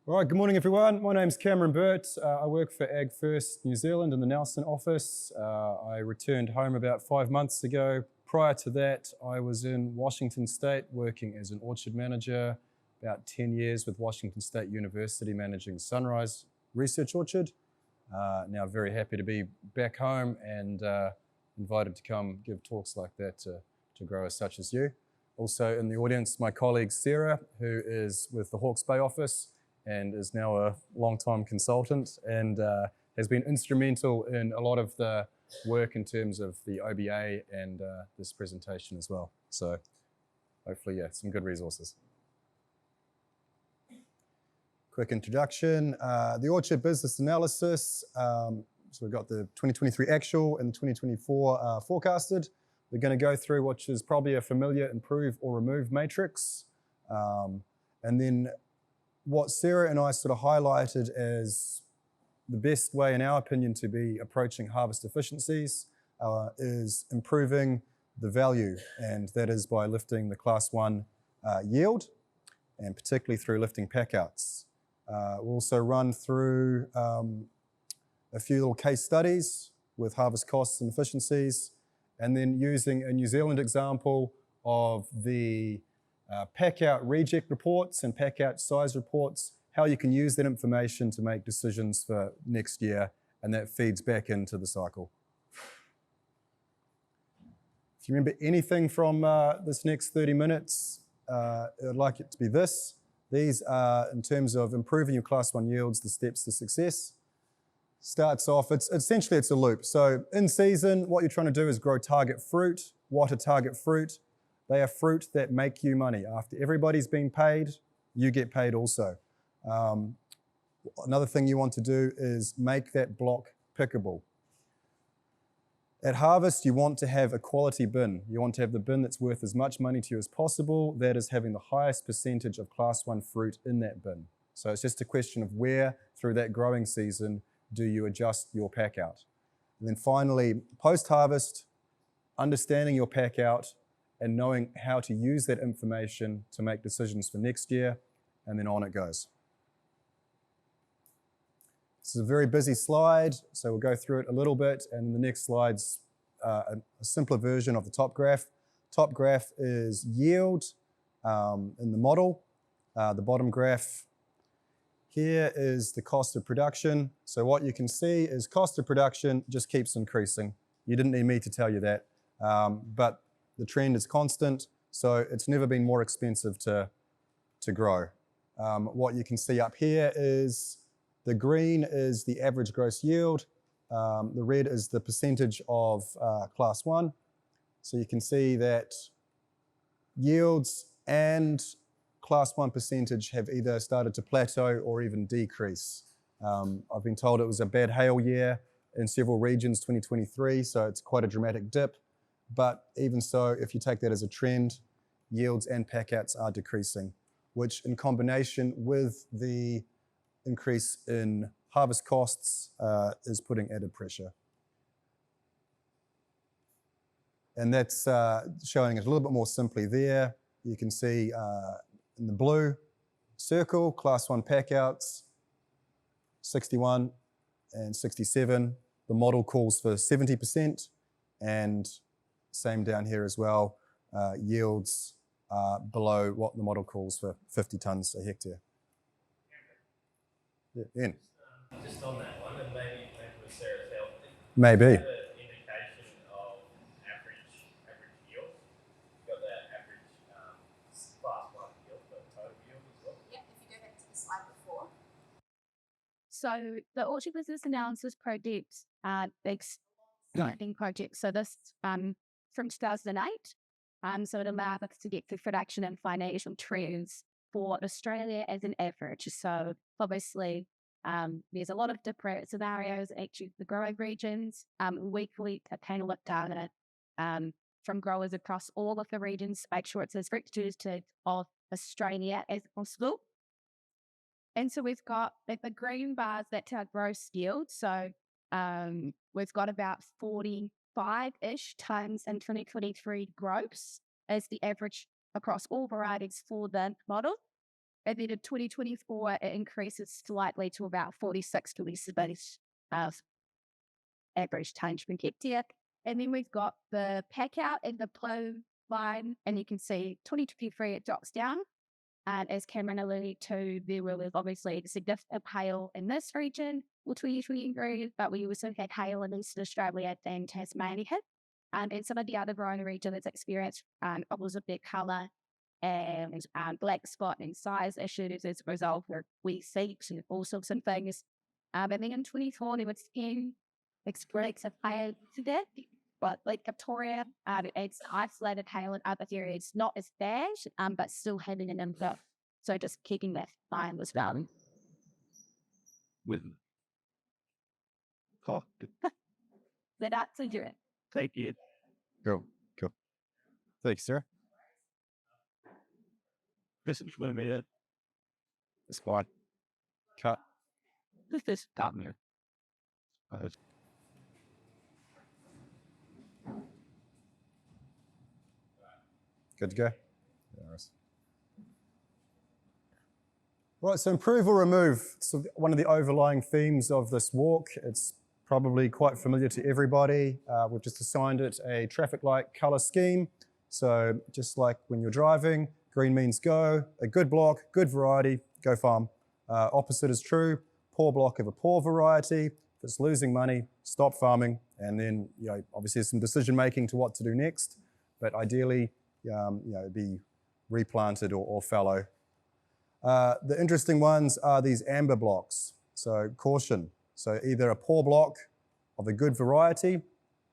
All right, good morning everyone. My name's Cameron Burt. I work for AgFirst New Zealand in the Nelson office. I returned home about 5 months ago. Prior to that, I was in Washington State working as an orchard manager, about 10 years with Washington State University managing Sunrise Research Orchard. Now very happy to be back home and invited to come give talks like that to growers such as you. Also in the audience, my colleague Sarah, who is with the Hawke's Bay office and is now a long-time consultant and has been instrumental in a lot of the work in terms of the OBA and this presentation as well. So hopefully, yeah, some good resources. Quick introduction, the orchard business analysis. So we've got the 2023 actual and the 2024 forecasted. We're going to go through which is probably a familiar improve or remove matrix. And then what Sarah and I sort of highlighted as the best way, in our opinion, to be approaching harvest efficiencies is improving the value, and that is by lifting the Class 1 yield, and particularly through lifting packouts. We'll also run through a few little case studies with harvest costs and efficiencies, and then using a New Zealand example of the pack-out reject reports and pack-out size reports, how you can use that information to make decisions for next year, and that feeds back into the cycle. If you remember anything from this next 30 minutes, I'd like it to be this. These are, in terms of improving your Class 1 yields, the steps to success. Starts off, essentially it's a loop. So in season, what you're trying to do is grow target fruit. What are target fruit? They are fruit that make you money. After everybody's been paid, you get paid also. Another thing you want to do is make that block pickable. At harvest, you want to have a quality bin. You want to have the bin that's worth as much money to you as possible. That is having the highest percentage of Class 1 fruit in that bin. So it's just a question of where, through that growing season, do you adjust your pack out. And then finally, post-harvest, understanding your pack out and knowing how to use that information to make decisions for next year, and then on it goes. This is a very busy slide, so we'll go through it a little bit, and the next slide's a simpler version of the top graph. Top graph is yield in the model. The bottom graph here is the cost of production. So what you can see is cost of production just keeps increasing. You didn't need me to tell you that, but the trend is constant, so it's never been more expensive to grow. What you can see up here is the green is the average gross yield. The red is the percentage of Class 1. So you can see that yields and Class 1 percentage have either started to plateau or even decrease. I've been told it was a bad hail year in several regions 2023, so it's quite a dramatic dip. But even so, if you take that as a trend, yields and packouts are decreasing, which in combination with the increase in harvest costs is putting added pressure. And that's showing it a little bit more simply there. You can see in the blue circle, Class 1 packouts, 61 and 67. The model calls for 70%, and same down here as well. Yields are below what the model calls for 50 tonnes a hectare. Yeah, Ian. Just on that one, and maybe with Sarah's help. Maybe. An indication of average yield. You've got the average Class 1 yield, but total yield as well. Yep, if you go back to the slide before. So the Orchard Business Analysis Project, big project. So this from 2008. So it allowed us to get the production and financial trends for Australia as an average. So obviously, there's a lot of different scenarios, actually the growing regions. Weekly kind of look data from growers across all of the regions to make sure it's as representative of Australia as possible. And so we've got the green bars, that's our gross yield. So we've got about 45-ish tonnes in 2023 gross as the average across all varieties for the model. And then in 2024, it increases slightly to about 46 kilometers of average tonnage per hectare. And then we've got the pack out and the blue line, and you can see 2023, it drops down. And as Cameron alluded to, there was obviously significant hail in this region for 2023, but we also had hail in Eastern Australia and Tasmania hit. And some of the other growing regions experienced problems with their colour and black spot and size issues as a result of wee seeps and all sorts of things. And then in 24, there was 10 experience of hail to that. But like Victoria, it's isolated hail in other areas, not as bad, but still having an impact. So just keeping that in mind as well. With cool. So that's a do it. Thank you. Cool. Thanks, Sarah. This is what I made it. It's fine. Cut. This is down there. Good to go? Right, so improve or remove. So one of the overlying themes of this walk, it's probably quite familiar to everybody. We've just assigned it a traffic light color scheme. So just like when you're driving, green means go, a good block, good variety, go farm. Opposite is true, poor block of a poor variety. If it's losing money, stop farming. And then, obviously there's some decision making to what to do next, but ideally, be replanted or fallow. The interesting ones are these amber blocks. So caution. So either a poor block of a good variety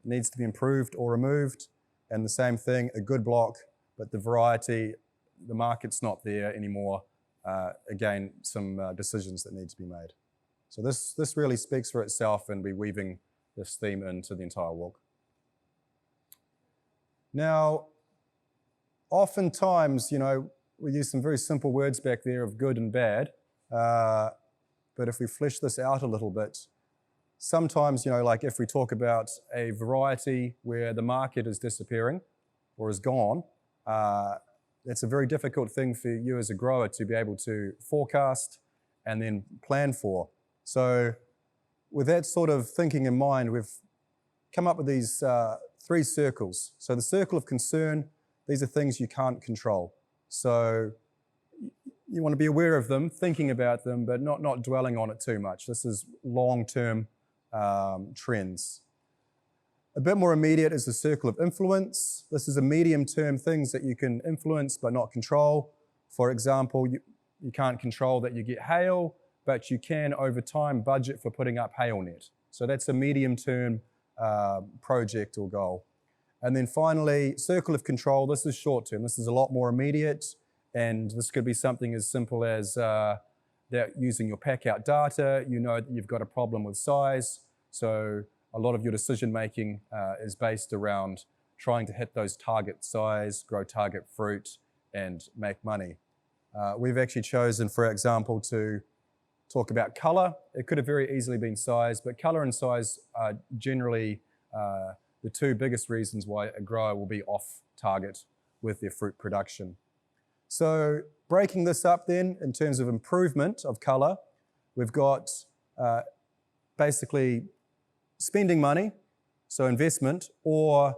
needs to be improved or removed. And the same thing, a good block, but the variety, the market's not there anymore. Again, some decisions that need to be made. So this really speaks for itself, and we're weaving this theme into the entire walk. Now, oftentimes, we use some very simple words back there of good and bad, but if we flesh this out a little bit, sometimes, like if we talk about a variety where the market is disappearing or is gone, it's a very difficult thing for you as a grower to be able to forecast and then plan for. So with that sort of thinking in mind, we've come up with these 3 circles. So the circle of concern, these are things you can't control. So you want to be aware of them, thinking about them, but not dwelling on it too much. This is long-term trends. A bit more immediate is the circle of influence. This is a medium-term things that you can influence but not control. For example, you can't control that you get hail, but you can over time budget for putting up hail net. So that's a medium-term project or goal. And then finally, circle of control, this is short-term. This is a lot more immediate, and this could be something as simple as that using your pack-out data, you know that you've got a problem with size, so a lot of your decision-making is based around trying to hit those target size, grow target fruit, and make money. We've actually chosen, for example, to talk about color. It could have very easily been size, but color and size are generally the 2 biggest reasons why a grower will be off target with their fruit production. So breaking this up then in terms of improvement of color, we've got basically spending money, so investment, or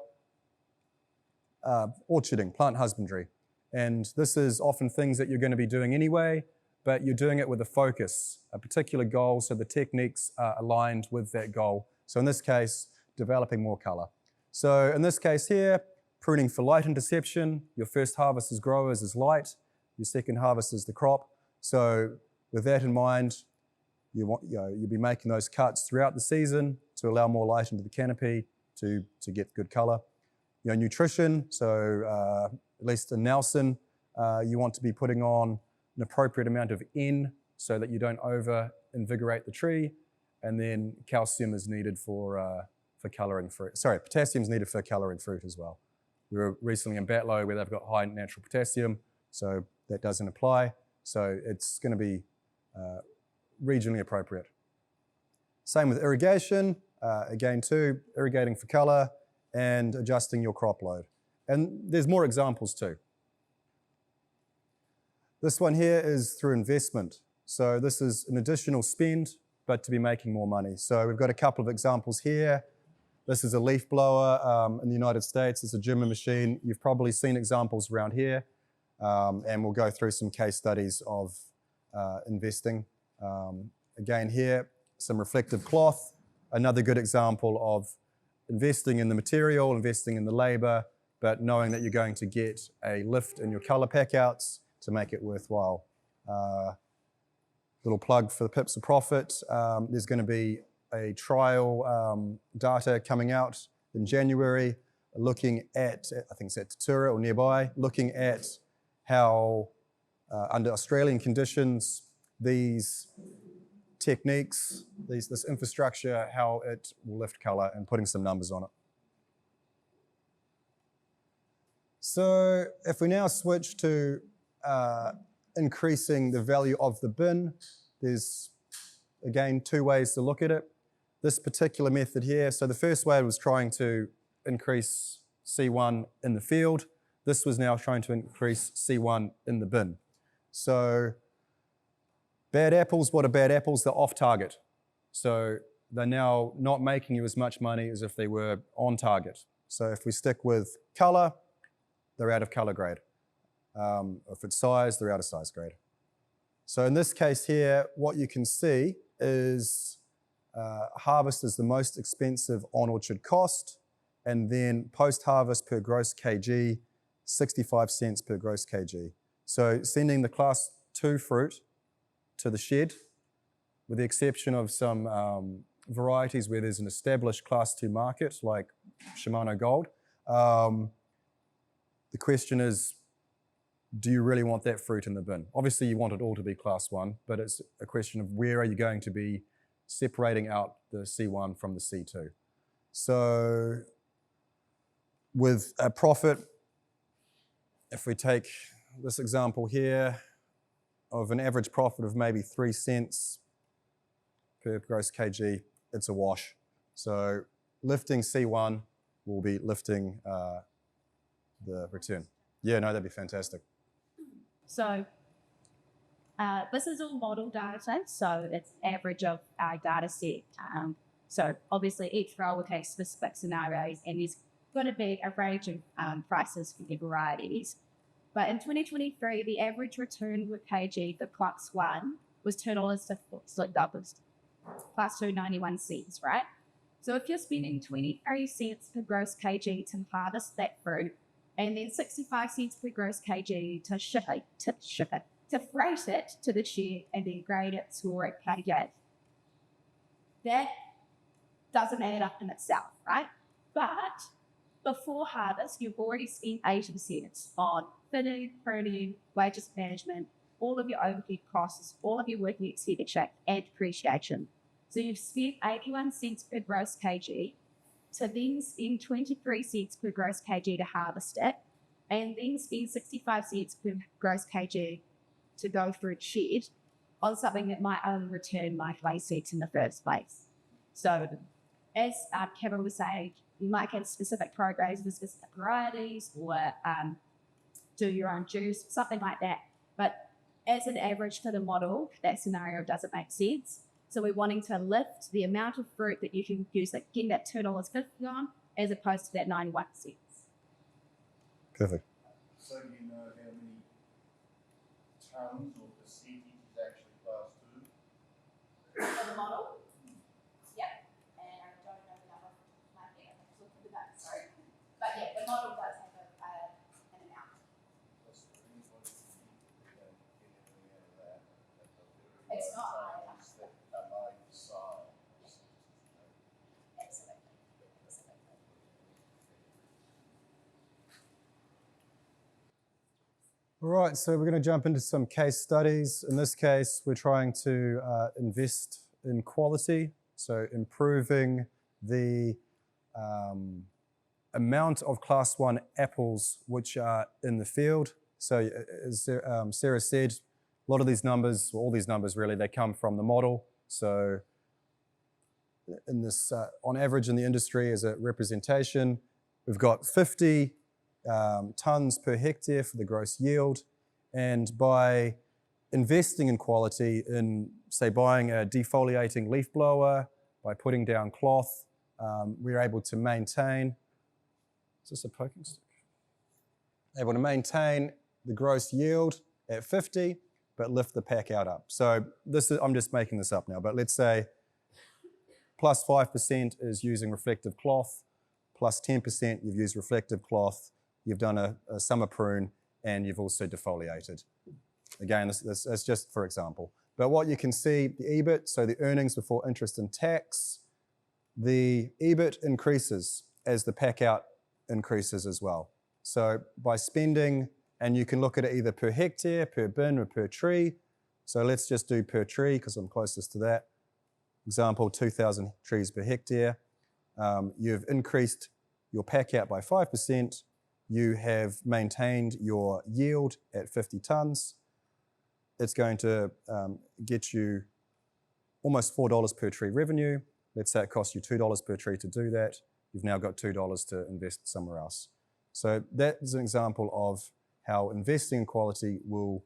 orcharding, plant husbandry. And this is often things that you're going to be doing anyway, but you're doing it with a focus, a particular goal, so the techniques are aligned with that goal. So in this case, developing more color. So in this case here, pruning for light interception. Your first harvest as growers is light. Your second harvest is the crop. So with that in mind, you'll be making those cuts throughout the season to allow more light into the canopy to get good color. Nutrition, so at least in Nelson, you want to be putting on an appropriate amount of N so that you don't over-invigorate the tree, and then calcium is needed for colouring fruit. Sorry, potassium is needed for colouring fruit as well. We were recently in Batlow where they've got high natural potassium, so that doesn't apply. So it's going to be regionally appropriate. Same with irrigation, again too, irrigating for colour and adjusting your crop load. And there's more examples too. This one here is through investment. So this is an additional spend, but to be making more money. So we've got a couple of examples here. This is a leaf blower in the United States. It's a German machine. You've probably seen examples around here. And we'll go through some case studies of investing. Again here, some reflective cloth. Another good example of investing in the material, investing in the labor, but knowing that you're going to get a lift in your color packouts to make it worthwhile. Little plug for the Pips of Profit. There's going to be a trial data coming out in January looking at, I think it's at Tatura or nearby, looking at how under Australian conditions these techniques, this infrastructure, how it will lift color and putting some numbers on it. So if we now switch to increasing the value of the bin, there's again two ways to look at it. This particular method here, so the first way was trying to increase C1 in the field. This was now trying to increase C1 in the bin. So bad apples, what are bad apples? They're off target. So they're now not making you as much money as if they were on target. So if we stick with color, they're out of color grade. If it's size, they're out of size grade. So in this case here, what you can see is harvest is the most expensive on-orchard cost, and then post-harvest per gross kg, 65 cents per gross kg. So sending the class 2 fruit to the shed, with the exception of some varieties where there's an established class 2 market, like Shimano Gold, the question is, do you really want that fruit in the bin? Obviously you want it all to be class 1, but it's a question of where are you going to be separating out the C1 from the C2. So with a profit, if we take this example here of an average profit of maybe 3 cents per gross kg, it's a wash. So lifting C1 will be lifting the return. Yeah, no, that'd be fantastic. So this is all model data set, so it's average of our data set. So obviously each row will have specific scenarios, and there's going to be a range of prices for the varieties. But in 2023, the average return per kg for class 1 was $2 plus 2.91 cents, right? So if you're spending 23 cents per gross kg to harvest that fruit, and then 65 cents per gross kg to freight it to the shed and then grade it, store it, package it, that doesn't add up in itself, right? But before harvest, you've already spent 80 cents on fitting, pruning, wages management, all of your overhead costs, all of your working expenditure, and depreciation. So you've spent 81 cents per gross kg to then spend 23 cents per gross kg to harvest it, and then spend 65 cents per gross kg to go through the shed on something that might only return like 8 cents in the first place. So as Kevin was saying, you might have specific programs with specific varieties or do your own juice, something like that. But as an average for the model, that scenario doesn't make sense. So we're wanting to lift the amount of fruit that you can use, like getting that $2.50 on, as opposed to that 91 cents. Perfect. So do you know how many tons or percentage is actually class 2? For the model? Yep. And I don't know the number of my head. I have to look into that, sorry. But yeah, the model does have an amount. Is there anybody who get anything out of that? It's not high enough. That are like size. Absolutely. All right, so we're going to jump into some case studies. In this case, we're trying to invest in quality, so improving the amount of class 1 apples which are in the field. So as Sarah said, a lot of these numbers, all these numbers really, they come from the model. So in this, on average in the industry as a representation, we've got 50 tons per hectare for the gross yield, And by investing in quality, in say buying a defoliating leaf blower, by putting down cloth, we're able to maintain, is this a poking stick? Able to maintain the gross yield at 50, but lift the pack out up. So this is, I'm just making this up now, but let's say plus 5% is using reflective cloth, plus 10% you've used reflective cloth, you've done a summer prune, and you've also defoliated. Again, this is just for example. But what you can see, the EBIT, so the earnings before interest and tax, the EBIT increases as the pack out increases as well. So by spending, and you can look at it either per hectare, per bin, or per tree. So let's just do per tree because I'm closest to that. Example, 2,000 trees per hectare. You've increased your pack out by 5%. You have maintained your yield at 50 tonnes. It's going to get you almost $4 per tree revenue. Let's say it costs you $2 per tree to do that. You've now got $2 to invest somewhere else. So that is an example of how investing in quality will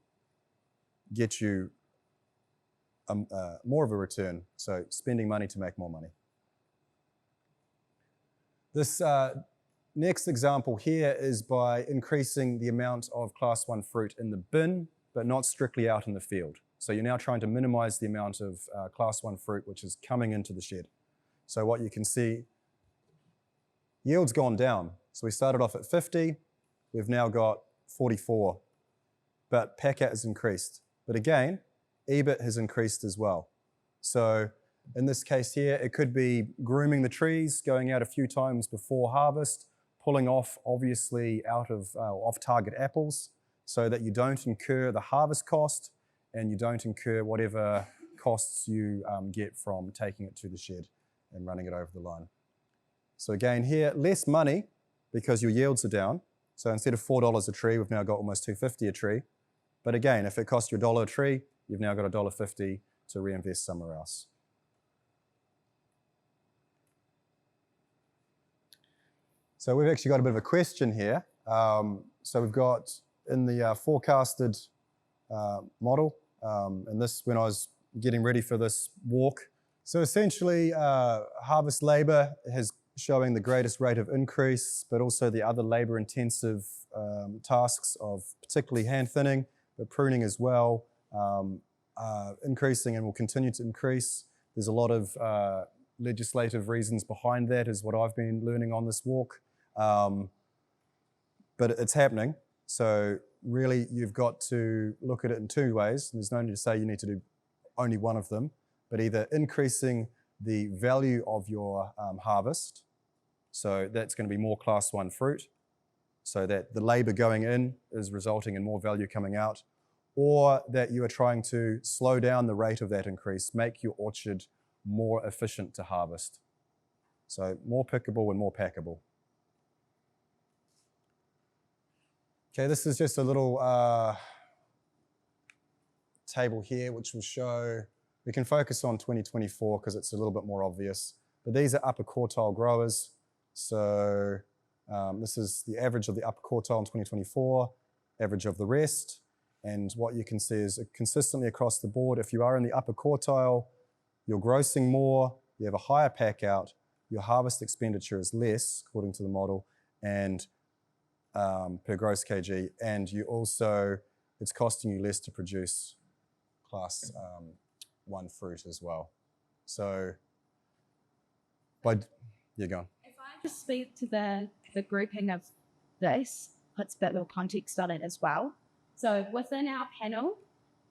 get you more of a return. So spending money to make more money. This next example here is by increasing the amount of Class 1 fruit in the bin, but not strictly out in the field. So you're now trying to minimize the amount of Class 1 fruit which is coming into the shed. So what you can see, yield's gone down. So we started off at 50, we've now got 44, but pack out has increased. But again, EBIT has increased as well. So in this case here, it could be grooming the trees, going out a few times before harvest, pulling off obviously out of off-target apples so that you don't incur the harvest cost and you don't incur whatever costs you get from taking it to the shed and running it over the line. So again here, less money because your yields are down. So instead of $4 a tree, we've now got almost $2.50 a tree. But again, if it cost you $1 a tree, you've now got $1.50 to reinvest somewhere else. So we've actually got a bit of a question here. So we've got in the forecasted model, and this when I was getting ready for this walk. So essentially, harvest labor has showing the greatest rate of increase, but also the other labor-intensive tasks of particularly hand thinning, but pruning as well, increasing and will continue to increase. There's a lot of legislative reasons behind that, is what I've been learning on this walk. But it's happening. So really, you've got to look at it in two ways. There's no need to say you need to do only one of them, but either increasing the value of your harvest. So that's going to be more Class 1 fruit, so that the labor going in is resulting in more value coming out, or that you are trying to slow down the rate of that increase, make your orchard more efficient to harvest. So more pickable and more packable. Okay, this is just a little table here which will show, we can focus on 2024 because it's a little bit more obvious, but these are upper quartile growers. So this is the average of the upper quartile in 2024, average of the rest, and what you can see is consistently across the board, if you are in the upper quartile, you're grossing more, you have a higher pack out, your harvest expenditure is less, according to the model, and per gross kg, and you also, it's costing you less to produce Class 1 fruit as well. So, you're going. If I just speak to the grouping of this, puts a bit more context on it as well. So within our panel,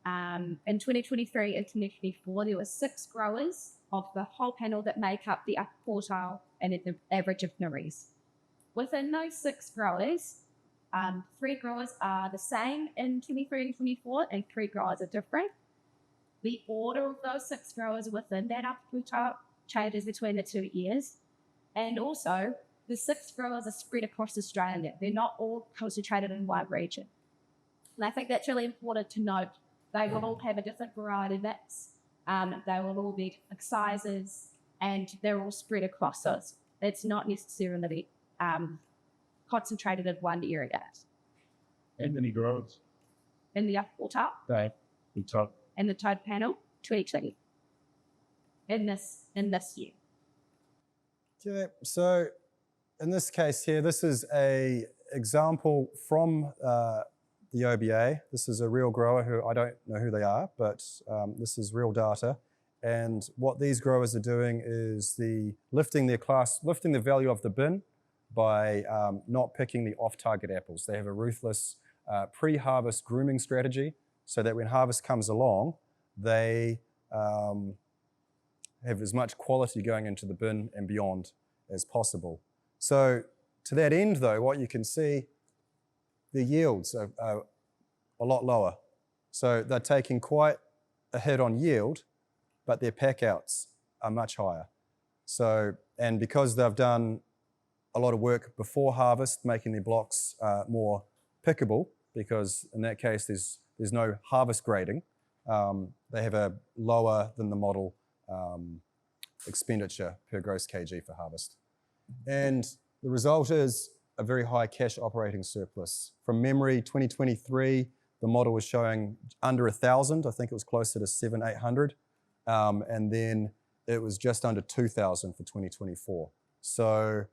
in 2023 and 2024, there were 6 growers of the whole panel that make up the upper quartile and the average of Narees. Within those 6 growers, 3 growers are the same in 23 and 24, and 3 growers are different. The order of those 6 growers within that upper quartile changes between the 2 years. And also, the 6 growers are spread across Australia. They're not all concentrated in one region. And I think that's really important to note. They will all have a different variety mix. They will all be different sizes, and they're all spread across us. It's not necessarily concentrated in one area. And many growers. in the upper quartile Right. We talk. and the total panel 2020 in this year. Okay, so in this case here, this is a example from the OBA. This is a real grower who I don't know who they are, but this is real data. And what these growers are doing is lifting the value of the bin by not picking the off-target apples. They have a ruthless pre-harvest grooming strategy so that when harvest comes along, they have as much quality going into the bin and beyond as possible. So to that end though, what you can see, the yields are a lot lower. So they're taking quite a hit on yield, but their pack outs are much higher. So, and because they've done a lot of work before harvest, making their blocks more pickable, because in that case there's no harvest grading, they have a lower than the model expenditure per gross kg for harvest. And the result is a very high cash operating surplus. From memory, 2023, the model was showing under 1,000. I think it was closer to 700, 800. And then it was just under 2,000 for 2024. So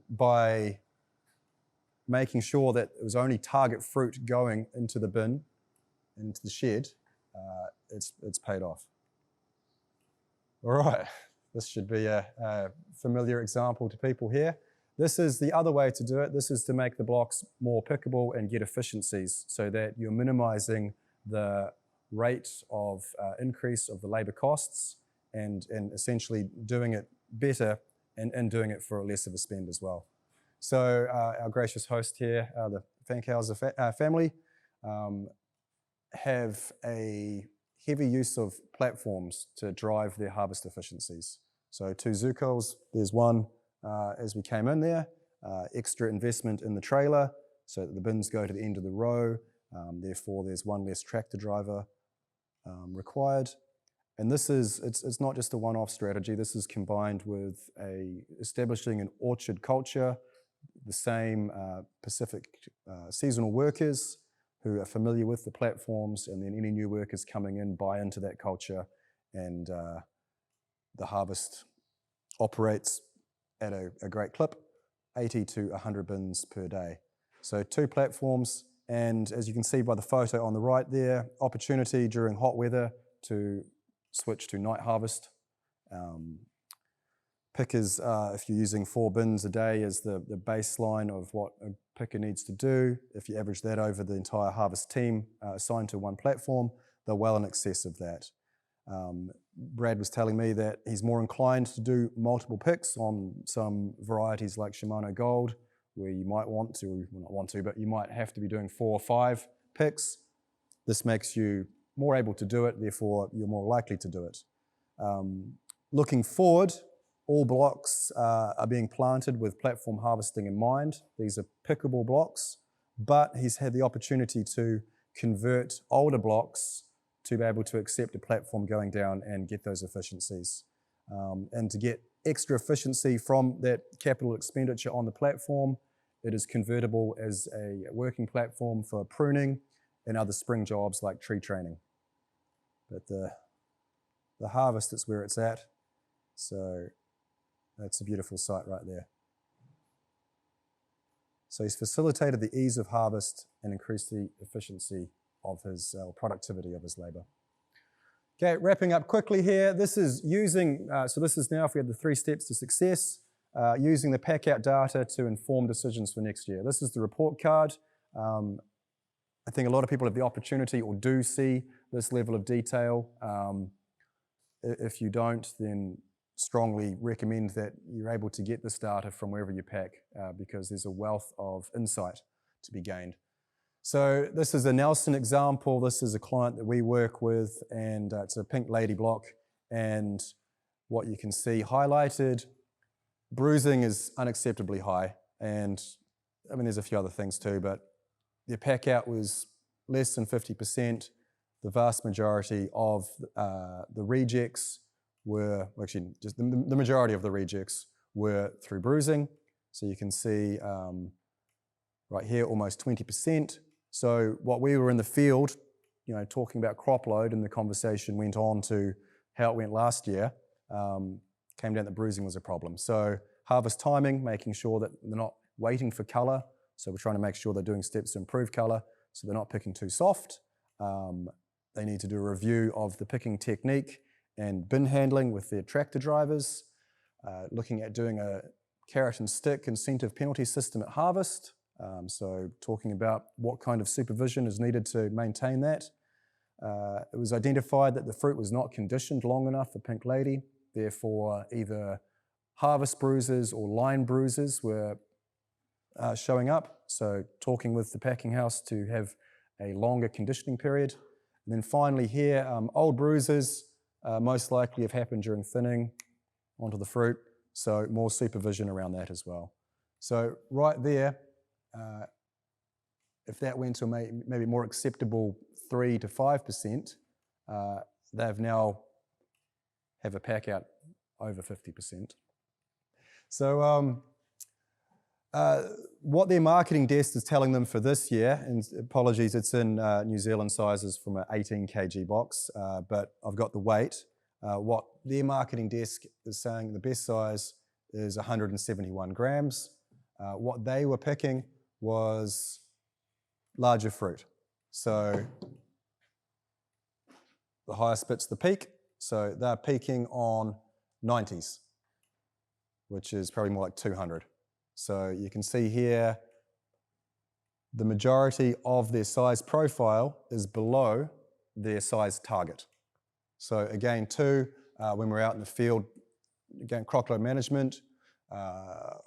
by making sure that it was only target fruit going into the bin, into the shed, it's paid off. All right, this should be a familiar example to people here. This is the other way to do it. This is to make the blocks more pickable and get efficiencies so that you're minimizing the rate of increase of the labor costs and essentially doing it better and doing it for less of a spend as well. So our gracious host here, the Fankhauser family, have a heavy use of platforms to drive their harvest efficiencies. So 2 Zucos, there's one as we came in there, extra investment in the trailer so that the bins go to the end of the row, therefore there's one less tractor driver required. And this is, it's not just a one-off strategy, this is combined with establishing an orchard culture, the same Pacific seasonal workers who are familiar with the platforms, and then any new workers coming in buy into that culture, and the harvest operates at a great clip, 80 to 100 bins per day. So 2 platforms, and as you can see by the photo on the right there, opportunity during hot weather to switch to night harvest. Pickers, if you're using 4 bins a day as the baseline of what a picker needs to do, if you average that over the entire harvest team assigned to one platform, they're well in excess of that. Brad was telling me that he's more inclined to do multiple picks on some varieties like Shimano Gold, where you might want to, well, not want to, but you might have to be doing 4 or 5 picks. This makes you more able to do it, therefore you're more likely to do it. Looking forward, all blocks are being planted with platform harvesting in mind. These are pickable blocks, but he's had the opportunity to convert older blocks to be able to accept a platform going down and get those efficiencies. And to get extra efficiency from that capital expenditure on the platform, it is convertible as a working platform for pruning and other spring jobs like tree training. But the harvest is where it's at, so that's a beautiful sight right there. So he's facilitated the ease of harvest and increased the efficiency of his productivity of his labor. Okay, wrapping up quickly here. This is using, so this is now, if we had the 3 steps to success, using the pack out data to inform decisions for next year. This is the report card. I think a lot of people have the opportunity or do see this level of detail. If you don't, then strongly recommend that you're able to get this data from wherever you pack because there's a wealth of insight to be gained. So this is a Nelson example. This is a client that we work with, and it's a pink lady block. And what you can see highlighted, bruising is unacceptably high. And I mean, there's a few other things too, but their pack out was less than 50%. The vast majority of the rejects were, actually just the majority of the rejects were through bruising. So you can see right here, almost 20%. So what we were in the field, talking about crop load, and the conversation went on to how it went last year, came down that bruising was a problem. So harvest timing, making sure that they're not waiting for colour. So we're trying to make sure they're doing steps to improve colour, so they're not picking too soft. They need to do a review of the picking technique and bin handling with their tractor drivers, looking at doing a carrot and stick incentive penalty system at harvest. So talking about what kind of supervision is needed to maintain that. It was identified that the fruit was not conditioned long enough for Pink Lady, therefore either harvest bruises or line bruises were showing up. So talking with the packing house to have a longer conditioning period. And then finally here, old bruises most likely have happened during thinning onto the fruit, so more supervision around that as well. So right there, if that went to maybe more acceptable 3 to 5%, they've now have a pack out over 50%. So what their marketing desk is telling them for this year, and apologies, it's in New Zealand sizes from an 18 kg box, but I've got the weight. What their marketing desk is saying the best size is 171 grams. What they were picking was larger fruit. So the highest bit's the peak, so they're peaking on 90s, which is probably more like 200. So you can see here, the majority of their size profile is below their size target. So again, when we're out in the field, again, crop load management,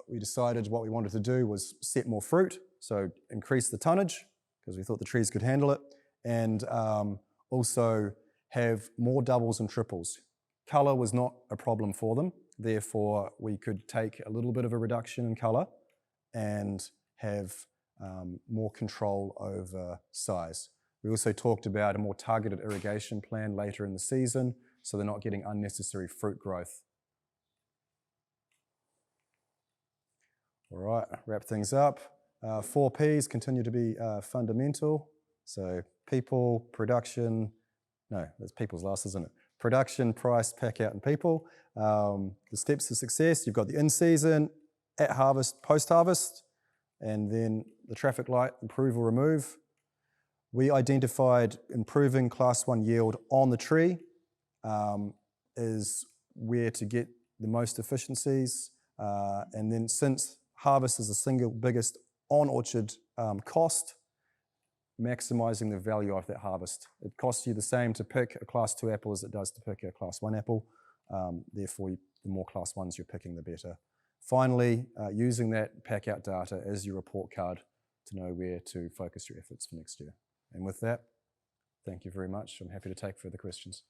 we decided what we wanted to do was set more fruit, so increase the tonnage, because we thought the trees could handle it, and also have more doubles and triples. Colour was not a problem for them, therefore we could take a little bit of a reduction in colour and have more control over size. We also talked about a more targeted irrigation plan later in the season, so they're not getting unnecessary fruit growth. All right, wrap things up. 4 Ps continue to be fundamental. So people, production, no, that's people's last, isn't it? Production, price, pack out, and people. The steps to success, you've got the in-season, at harvest, post-harvest, and then the traffic light, improve or remove. We identified improving Class 1 yield on the tree is where to get the most efficiencies. And then since harvest is the single biggest on-orchard cost, maximising the value of that harvest. It costs you the same to pick a Class 2 apple as it does to pick a Class 1 apple. Therefore, the more Class 1s you're picking, the better. Finally, using that pack out data as your report card to know where to focus your efforts for next year. And with that, thank you very much. I'm happy to take further questions.